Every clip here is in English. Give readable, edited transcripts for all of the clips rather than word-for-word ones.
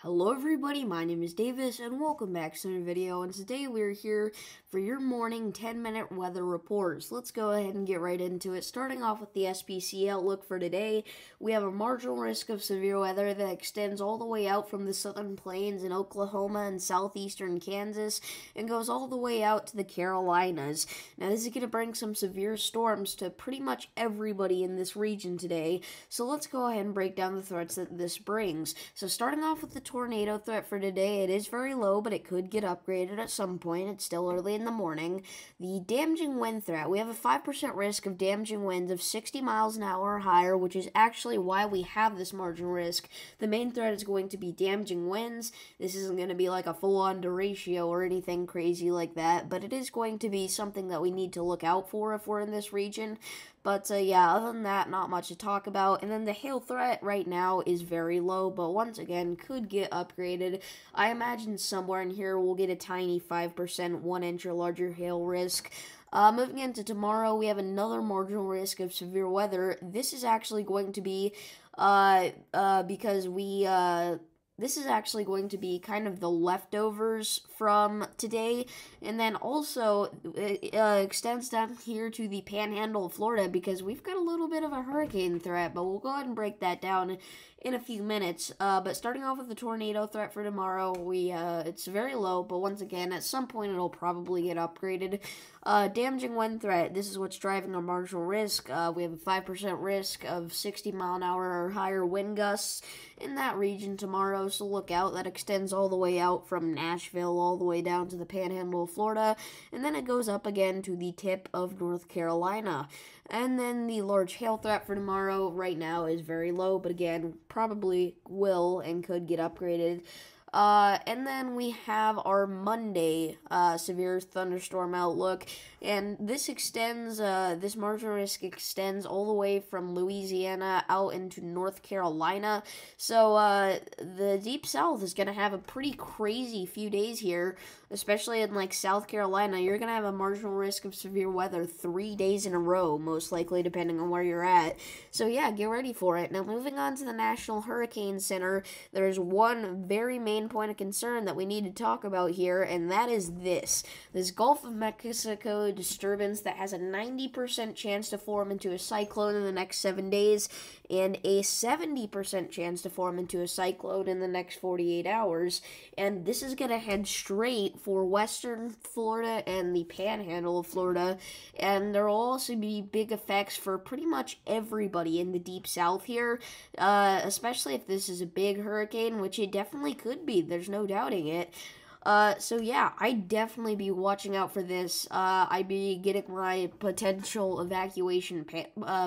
Hello everybody, my name is Davis and welcome back to another video, and today we're here for your morning 10-minute weather report. So let's go ahead and get right into it. Starting off with the SPC outlook for today, we have a marginal risk of severe weather that extends all the way out from the southern plains in Oklahoma and southeastern Kansas and goes all the way out to the Carolinas. Now this is going to bring some severe storms to pretty much everybody in this region today, so let's go ahead and break down the threats that this brings. So starting off with the tornado threat for today, it is very low, but it could get upgraded at some point. It's still early in the morning. The damaging wind threat, we have a 5% risk of damaging winds of 60 miles an hour or higher, which is actually why we have this marginal risk. The main threat is going to be damaging winds. This isn't going to be like a full-on derecho or anything crazy like that, but it is going to be something that we need to look out for if we're in this region. But yeah, other than that, not much to talk about. And then the hail threat right now is very low, but once again, could get upgraded. I imagine somewhere in here we'll get a tiny 5%, 1 inch or larger hail risk. Moving into tomorrow, we have another marginal risk of severe weather. This is actually going to be, this is actually going to be kind of the leftovers from today, and then also it extends down here to the panhandle of Florida because we've got a little bit of a hurricane threat, but we'll go ahead and break that down in a few minutes. But starting off with the tornado threat for tomorrow, it's very low, but once again, at some point it'll probably get upgraded. Damaging wind threat, this is what's driving our marginal risk. We have a 5% risk of 60 mile an hour or higher wind gusts in that region tomorrow, so look out. That extends all the way out from Nashville all the way down to the panhandle of Florida, and then it goes up again to the tip of North Carolina. And then the large hail threat for tomorrow right now is very low, but again, probably will and could get upgraded. And then we have our Monday severe thunderstorm outlook, and this extends, this marginal risk extends all the way from Louisiana out into North Carolina. So the Deep South is going to have a pretty crazy few days here, especially in like South Carolina. You're going to have a marginal risk of severe weather 3 days in a row, most likely, depending on where you're at. So yeah, get ready for it. Now moving on to the National Hurricane Center, there's one very main point of concern that we need to talk about here, and that is this Gulf of Mexico disturbance that has a 90% chance to form into a cyclone in the next 7 days and a 70% chance to form into a cyclone in the next 48 hours. And this is going to head straight for western Florida and the panhandle of Florida, and there will also be big effects for pretty much everybody in the Deep South here, especially if this is a big hurricane, which it definitely could be. There's no doubting it. So yeah, I'd definitely be watching out for this. I'd be getting my potential evacuation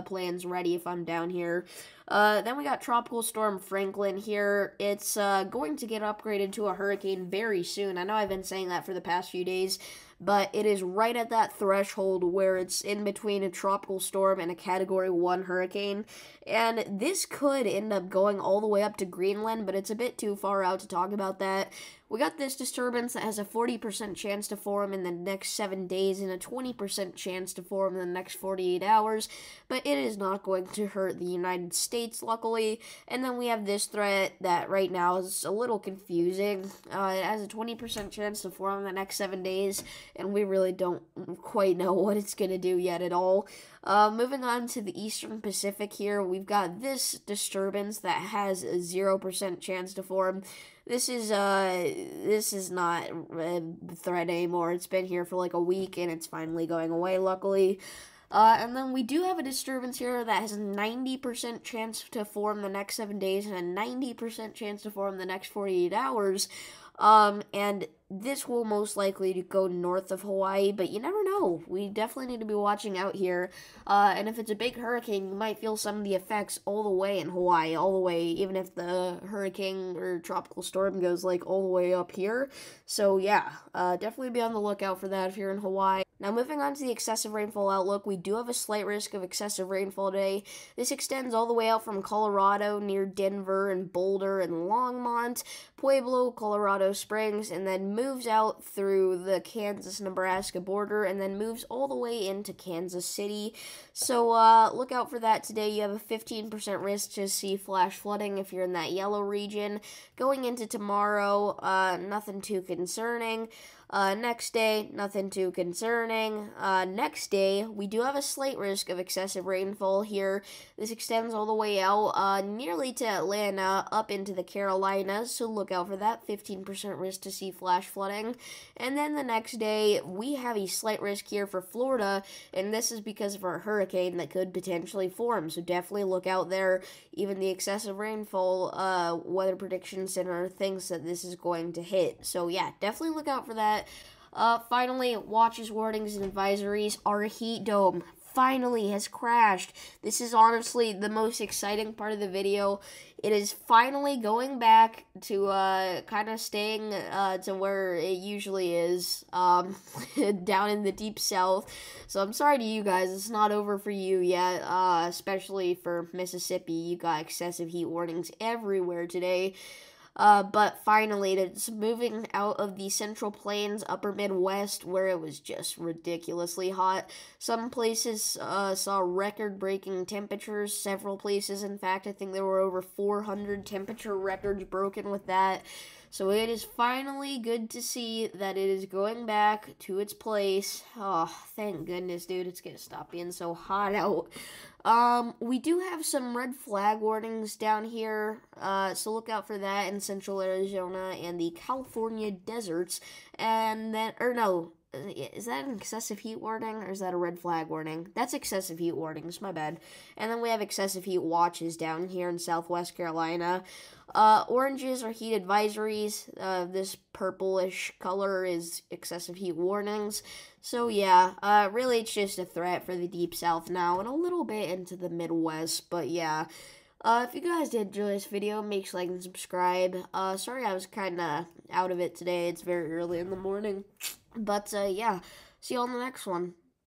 plans ready if I'm down here. Then we got Tropical Storm Franklin here. It's going to get upgraded to a hurricane very soon. I know I've been saying that for the past few days, but it is right at that threshold where it's in between a tropical storm and a Category 1 hurricane, and this could end up going all the way up to Greenland, but it's a bit too far out to talk about that. We got this disturbance that has a 40% chance to form in the next 7 days and a 20% chance to form in the next 48 hours, but it is not going to hurt the United States, luckily. And then we have this threat that right now is a little confusing. It has a 20% chance to form in the next 7 days, and we really don't quite know what it's going to do yet at all. Moving on to the Eastern Pacific here, we've got this disturbance that has a 0% chance to form. This is not a threat anymore. It's been here for like a week, and it's finally going away, luckily. And then we do have a disturbance here that has a 90% chance to form the next 7 days and a 90% chance to form the next 48 hours. And this will most likely go north of Hawaii, but you never know. We definitely need to be watching out here. And if it's a big hurricane, you might feel some of the effects all the way in Hawaii, all the way, even if the hurricane or tropical storm goes like all the way up here. So yeah, definitely be on the lookout for that if you're in Hawaii. Now, moving on to the excessive rainfall outlook, we do have a slight risk of excessive rainfall today. This extends all the way out from Colorado near Denver and Boulder and Longmont, Pueblo, Colorado Springs, and then moves out through the Kansas-Nebraska border and then moves all the way into Kansas City. So look out for that today. You have a 15% risk to see flash flooding if you're in that yellow region. Going into tomorrow, nothing too concerning. Next day, nothing too concerning. Next day, we do have a slight risk of excessive rainfall here. This extends all the way out nearly to Atlanta, up into the Carolinas, so look out for that. 15% risk to see flash flooding. And then the next day, we have a slight risk here for Florida, and this is because of our hurricane that could potentially form, so definitely look out there. Even the excessive rainfall weather prediction center thinks that this is going to hit, so yeah, definitely look out for that. Finally, watches, warnings, and advisories. Our heat dome finally has crashed. This is honestly the most exciting part of the video. It is finally going back to kind of staying to where it usually is, down in the deep south. So I'm sorry to you guys, it's not over for you yet, especially for Mississippi. You got excessive heat warnings everywhere today. But finally, it's moving out of the Central Plains, Upper Midwest, where it was just ridiculously hot. Some places saw record-breaking temperatures. Several places, in fact, I think there were over 400 temperature records broken with that. So it is finally good to see that it is going back to its place. Oh, thank goodness, dude. It's gonna stop being so hot out. We do have some red flag warnings down here, so look out for that in central Arizona and the California deserts. And then, or no, is that an excessive heat warning, or is that a red flag warning? That's excessive heat warnings, my bad. And then we have excessive heat watches down here in Southwest Carolina. Oranges are heat advisories. This purplish color is excessive heat warnings. So yeah, really it's just a threat for the deep south now and a little bit into the Midwest, but yeah. If you guys did enjoy this video, make sure to like and subscribe. Sorry I was kind of out of it today. It's very early in the morning. But yeah, see you on the next one.